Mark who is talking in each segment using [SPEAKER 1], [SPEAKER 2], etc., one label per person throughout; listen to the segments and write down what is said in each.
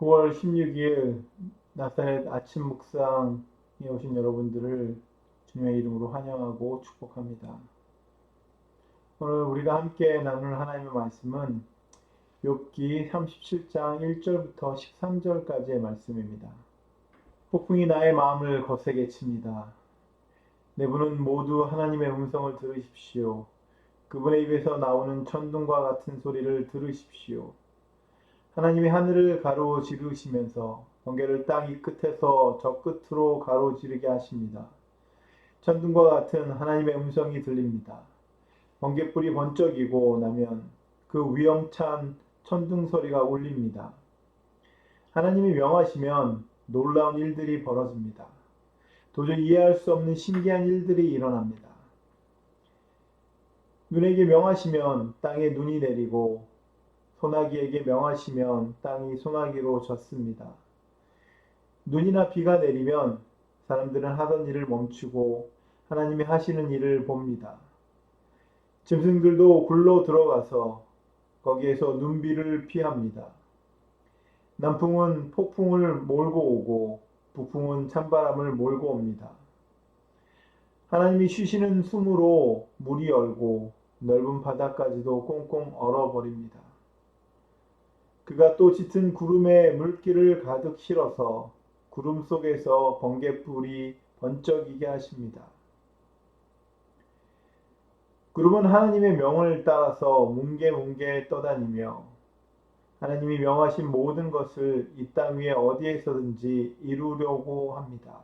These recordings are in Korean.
[SPEAKER 1] 9월 16일 나사렛 아침 묵상에 오신 여러분들을 주님의 이름으로 환영하고 축복합니다. 오늘 우리가 함께 나눌 하나님의 말씀은 욥기 37장 1절부터 13절까지의 말씀입니다. 폭풍이 나의 마음을 거세게 칩니다. 내부는 모두 하나님의 음성을 들으십시오. 그분의 입에서 나오는 천둥과 같은 소리를 들으십시오. 하나님이 하늘을 가로지르시면서 번개를 땅 이 끝에서 저 끝으로 가로지르게 하십니다. 천둥과 같은 하나님의 음성이 들립니다. 번개불이 번쩍이고 나면 그 위험찬 천둥 소리가 울립니다. 하나님이 명하시면 놀라운 일들이 벌어집니다. 도저히 이해할 수 없는 신기한 일들이 일어납니다. 눈에게 명하시면 땅에 눈이 내리고 소나기에게 명하시면 땅이 소나기로 젖습니다. 눈이나 비가 내리면 사람들은 하던 일을 멈추고 하나님이 하시는 일을 봅니다. 짐승들도 굴러 들어가서 거기에서 눈비를 피합니다. 남풍은 폭풍을 몰고 오고 북풍은 찬바람을 몰고 옵니다. 하나님이 쉬시는 숨으로 물이 얼고 넓은 바다까지도 꽁꽁 얼어버립니다. 그가 또 짙은 구름에 물기를 가득 실어서 구름 속에서 번갯불이 번쩍이게 하십니다. 구름은 하나님의 명을 따라서 뭉게뭉게 떠다니며 하나님이 명하신 모든 것을 이 땅 위에 어디에서든지 이루려고 합니다.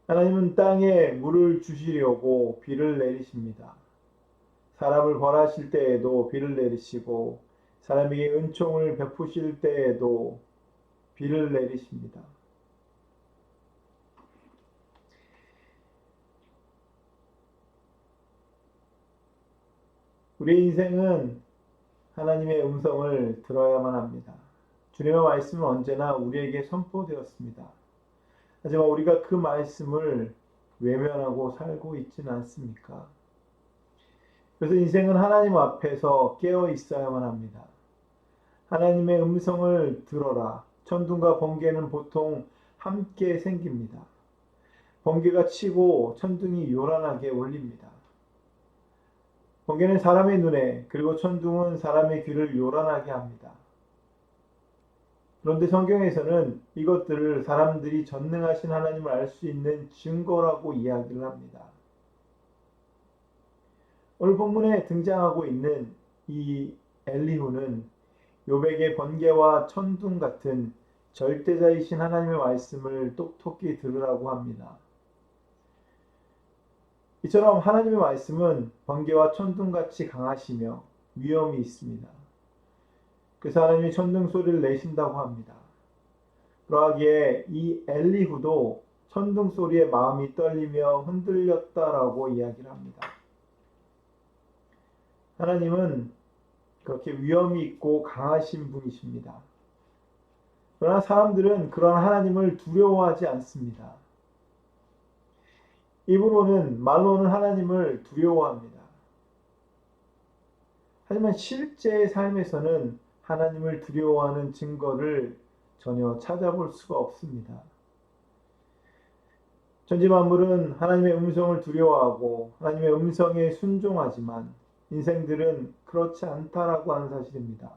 [SPEAKER 1] 하나님은 땅에 물을 주시려고 비를 내리십니다. 사람을 벌하실 때에도 비를 내리시고 사람에게 은총을 베푸실 때에도 비를 내리십니다. 우리의 인생은 하나님의 음성을 들어야만 합니다. 주님의 말씀은 언제나 우리에게 선포되었습니다. 하지만 우리가 그 말씀을 외면하고 살고 있지는 않습니까? 그래서 인생은 하나님 앞에서 깨어 있어야만 합니다. 하나님의 음성을 들어라. 천둥과 번개는 보통 함께 생깁니다. 번개가 치고 천둥이 요란하게 울립니다. 번개는 사람의 눈에 그리고 천둥은 사람의 귀를 요란하게 합니다. 그런데 성경에서는 이것들을 사람들이 전능하신 하나님을 알 수 있는 증거라고 이야기를 합니다. 오늘 본문에 등장하고 있는 이 엘리후는 욥에게 번개와 천둥 같은 절대자이신 하나님의 말씀을 똑똑히 들으라고 합니다. 이처럼 하나님의 말씀은 번개와 천둥같이 강하시며 위험이 있습니다. 그래서 하나님이 천둥 소리를 내신다고 합니다. 그러하기에 이 엘리후도 천둥 소리에 마음이 떨리며 흔들렸다라고 이야기를 합니다. 하나님은 그렇게 위험이 있고 강하신 분이십니다. 그러나 사람들은 그런 하나님을 두려워하지 않습니다. 입으로는 말로는 하나님을 두려워합니다. 하지만 실제의 삶에서는 하나님을 두려워하는 증거를 전혀 찾아볼 수가 없습니다. 천지만물은 하나님의 음성을 두려워하고 하나님의 음성에 순종하지만 인생들은 그렇지 않다라고 하는 사실입니다.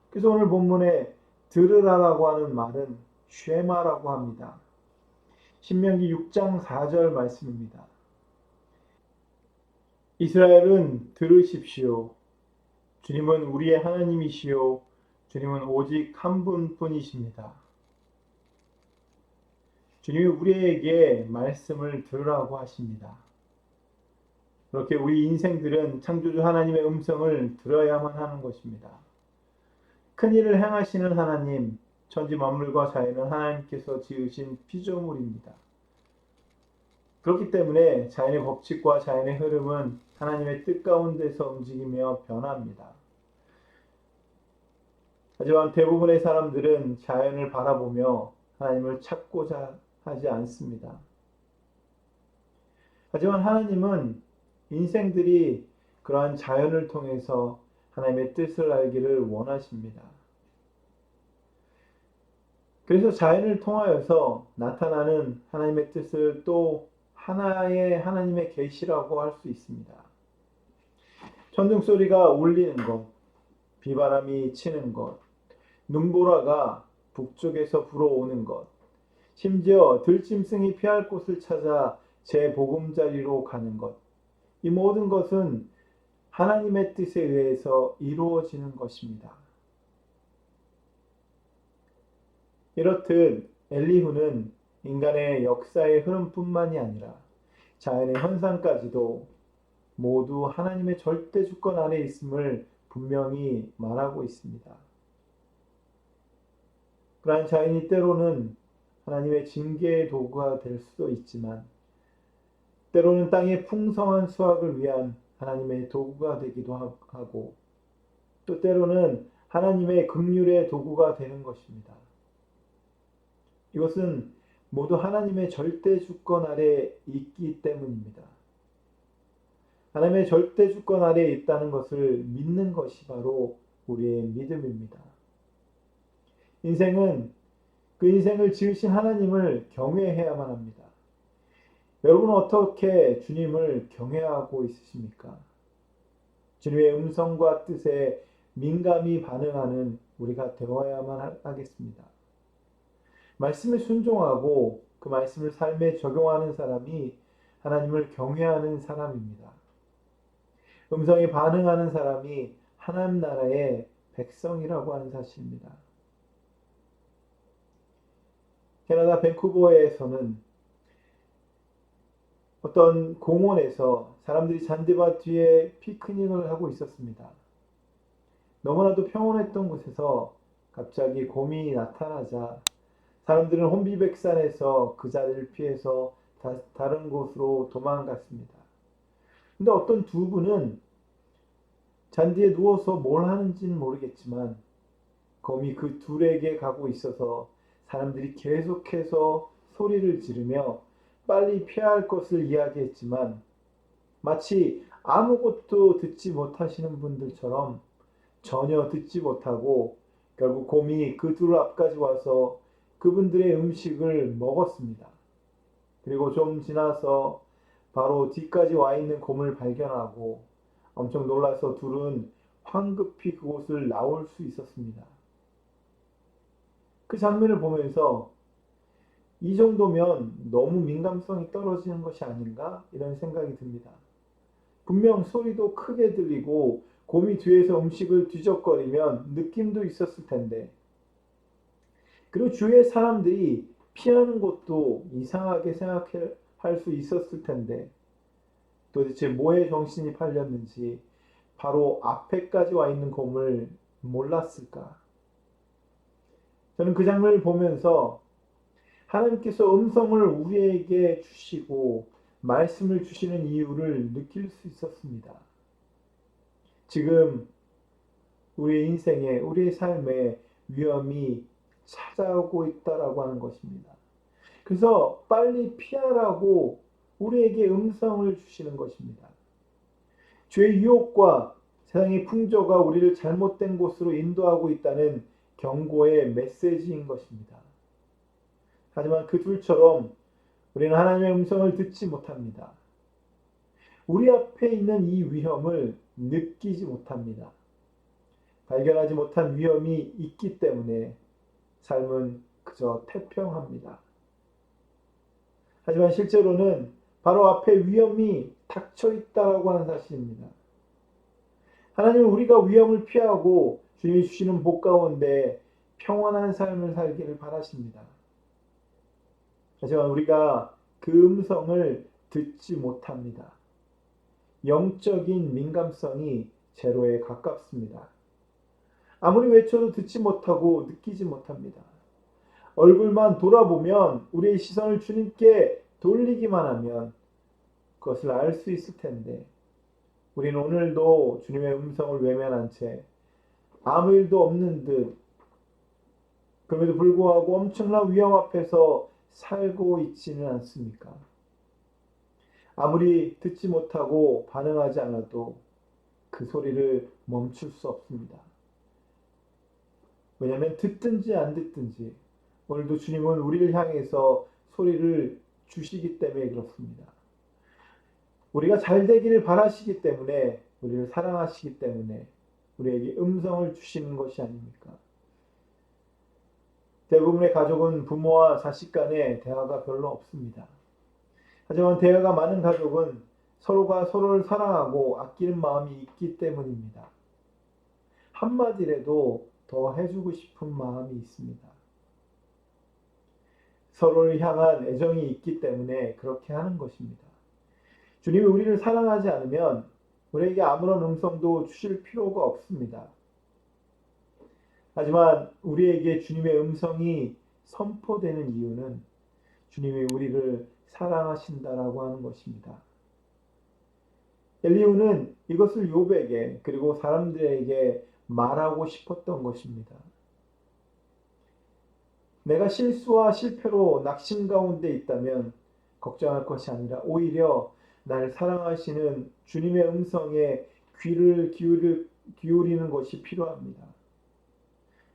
[SPEAKER 1] 그래서 오늘 본문에 들으라라고 하는 말은 쉐마라고 합니다. 신명기 6장 4절 말씀입니다. 이스라엘은 들으십시오. 주님은 우리의 하나님이시요 주님은 오직 한 분뿐이십니다. 주님이 우리에게 말씀을 들으라고 하십니다. 그렇게 우리 인생들은 창조주 하나님의 음성을 들어야만 하는 것입니다. 큰일을 행하시는 하나님, 천지 만물과 자연은 하나님께서 지으신 피조물입니다. 그렇기 때문에 자연의 법칙과 자연의 흐름은 하나님의 뜻 가운데서 움직이며 변합니다. 하지만 대부분의 사람들은 자연을 바라보며 하나님을 찾고자 하지 않습니다. 하지만 하나님은 인생들이 그러한 자연을 통해서 하나님의 뜻을 알기를 원하십니다. 그래서 자연을 통하여서 나타나는 하나님의 뜻을 또 하나의 하나님의 계시라고 할 수 있습니다. 천둥 소리가 울리는 것, 비바람이 치는 것, 눈보라가 북쪽에서 불어오는 것, 심지어 들짐승이 피할 곳을 찾아 제 보금자리로 가는 것, 이 모든 것은 하나님의 뜻에 의해서 이루어지는 것입니다. 이렇듯 엘리후는 인간의 역사의 흐름뿐만이 아니라 자연의 현상까지도 모두 하나님의 절대 주권 아래 있음을 분명히 말하고 있습니다. 그러한 자연이 때로는 하나님의 징계의 도구가 될 수도 있지만 때로는 땅의 풍성한 수확을 위한 하나님의 도구가 되기도 하고 또 때로는 하나님의 긍휼의 도구가 되는 것입니다. 이것은 모두 하나님의 절대 주권 아래 있기 때문입니다. 하나님의 절대 주권 아래에 있다는 것을 믿는 것이 바로 우리의 믿음입니다. 인생은 그 인생을 지으신 하나님을 경외해야만 합니다. 여러분은 어떻게 주님을 경외하고 있으십니까? 주님의 음성과 뜻에 민감히 반응하는 우리가 되어야만 하겠습니다. 말씀에 순종하고 그 말씀을 삶에 적용하는 사람이 하나님을 경외하는 사람입니다. 음성에 반응하는 사람이 하나님 나라의 백성이라고 하는 사실입니다. 캐나다 밴쿠버에서는 어떤 공원에서 사람들이 잔디밭 뒤에 피크닉을 하고 있었습니다. 너무나도 평온했던 곳에서 갑자기 곰이 나타나자 사람들은 혼비백산해서 그 자리를 피해서 다른 곳으로 도망갔습니다. 근데 어떤 두 분은 잔디에 누워서 뭘 하는지는 모르겠지만 곰이 그 둘에게 가고 있어서 사람들이 계속해서 소리를 지르며 빨리 피해야 할 것을 이야기했지만 마치 아무것도 듣지 못하시는 분들처럼 전혀 듣지 못하고 결국 곰이 그 둘 앞까지 와서 그분들의 음식을 먹었습니다. 그리고 좀 지나서 바로 뒤까지 와 있는 곰을 발견하고 엄청 놀라서 둘은 황급히 그곳을 나올 수 있었습니다. 그 장면을 보면서 이 정도면 너무 민감성이 떨어지는 것이 아닌가? 이런 생각이 듭니다. 분명 소리도 크게 들리고 곰이 뒤에서 음식을 뒤적거리면 느낌도 있었을 텐데 그리고 주위의 사람들이 피하는 것도 이상하게 생각할 수 있었을 텐데 도대체 뭐에 정신이 팔렸는지 바로 앞에까지 와 있는 곰을 몰랐을까? 저는 그 장면을 보면서 하나님께서 음성을 우리에게 주시고 말씀을 주시는 이유를 느낄 수 있었습니다. 지금 우리의 인생에, 우리의 삶에 위험이 찾아오고 있다라고 하는 것입니다. 그래서 빨리 피하라고 우리에게 음성을 주시는 것입니다. 죄의 유혹과 세상의 풍조가 우리를 잘못된 곳으로 인도하고 있다는 경고의 메시지인 것입니다. 하지만 그 둘처럼 우리는 하나님의 음성을 듣지 못합니다. 우리 앞에 있는 이 위험을 느끼지 못합니다. 발견하지 못한 위험이 있기 때문에 삶은 그저 태평합니다. 하지만 실제로는 바로 앞에 위험이 닥쳐 있다고 하는 사실입니다. 하나님은 우리가 위험을 피하고 주님이 주시는 복 가운데 평온한 삶을 살기를 바라십니다. 하지만 우리가 그 음성을 듣지 못합니다. 영적인 민감성이 제로에 가깝습니다. 아무리 외쳐도 듣지 못하고 느끼지 못합니다. 얼굴만 돌아보면 우리의 시선을 주님께 돌리기만 하면 그것을 알 수 있을 텐데 우리는 오늘도 주님의 음성을 외면한 채 아무 일도 없는 듯 그럼에도 불구하고 엄청난 위험 앞에서 살고 있지는 않습니까? 아무리 듣지 못하고 반응하지 않아도 그 소리를 멈출 수 없습니다. 왜냐하면 듣든지 안 듣든지 오늘도 주님은 우리를 향해서 소리를 주시기 때문에 그렇습니다. 우리가 잘 되기를 바라시기 때문에, 우리를 사랑하시기 때문에 우리에게 음성을 주시는 것이 아닙니까? 대부분의 가족은 부모와 자식 간의 대화가 별로 없습니다. 하지만 대화가 많은 가족은 서로가 서로를 사랑하고 아끼는 마음이 있기 때문입니다. 한마디라도 더 해주고 싶은 마음이 있습니다. 서로를 향한 애정이 있기 때문에 그렇게 하는 것입니다. 주님이 우리를 사랑하지 않으면 우리에게 아무런 음성도 주실 필요가 없습니다. 하지만 우리에게 주님의 음성이 선포되는 이유는 주님이 우리를 사랑하신다라고 하는 것입니다. 엘리후는 이것을 욥에게 그리고 사람들에게 말하고 싶었던 것입니다. 내가 실수와 실패로 낙심 가운데 있다면 걱정할 것이 아니라 오히려 나를 사랑하시는 주님의 음성에 귀를 기울이는 것이 필요합니다.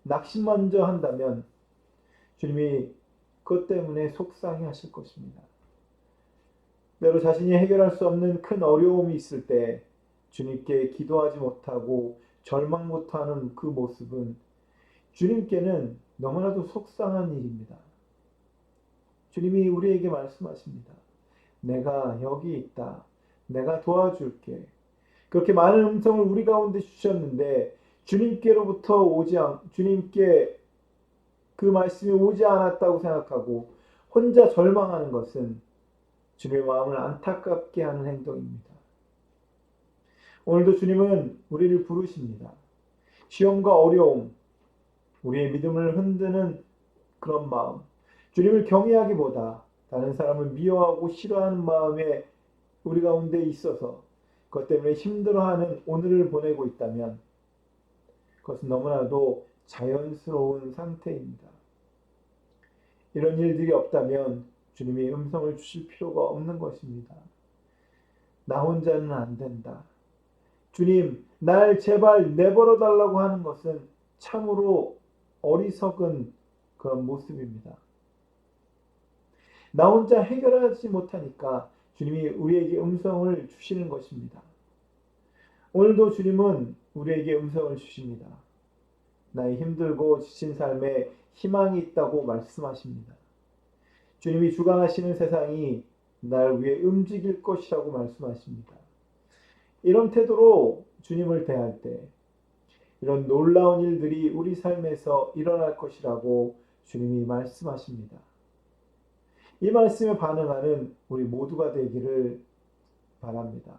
[SPEAKER 1] 낙심 먼저 한다면 주님이 그것 때문에 속상해 하실 것입니다. 때로 자신이 해결할 수 없는 큰 어려움이 있을 때 주님께 기도하지 못하고 절망부터 하는 그 모습은 주님께는 너무나도 속상한 일입니다. 주님이 우리에게 말씀하십니다. 내가 여기 있다. 내가 도와줄게. 그렇게 많은 음성을 우리 가운데 주셨는데 주님께 그 말씀이 오지 않았다고 생각하고 혼자 절망하는 것은 주님의 마음을 안타깝게 하는 행동입니다. 오늘도 주님은 우리를 부르십니다. 시험과 어려움, 우리의 믿음을 흔드는 그런 마음, 주님을 경외하기보다 다른 사람을 미워하고 싫어하는 마음에 우리 가운데 있어서 그것 때문에 힘들어하는 오늘을 보내고 있다면 그것은 너무나도 자연스러운 상태입니다. 이런 일들이 없다면 주님이 음성을 주실 필요가 없는 것입니다. 나 혼자는 안 된다. 주님, 날 제발 내버려 달라고 하는 것은 참으로 어리석은 그런 모습입니다. 나 혼자 해결하지 못하니까 주님이 우리에게 음성을 주시는 것입니다. 오늘도 주님은 우리에게 음성을 주십니다. 나의 힘들고 지친 삶에 희망이 있다고 말씀하십니다. 주님이 주관하시는 세상이 날 위해 움직일 것이라고 말씀하십니다. 이런 태도로 주님을 대할 때 이런 놀라운 일들이 우리 삶에서 일어날 것이라고 주님이 말씀하십니다. 이 말씀에 반응하는 우리 모두가 되기를 바랍니다.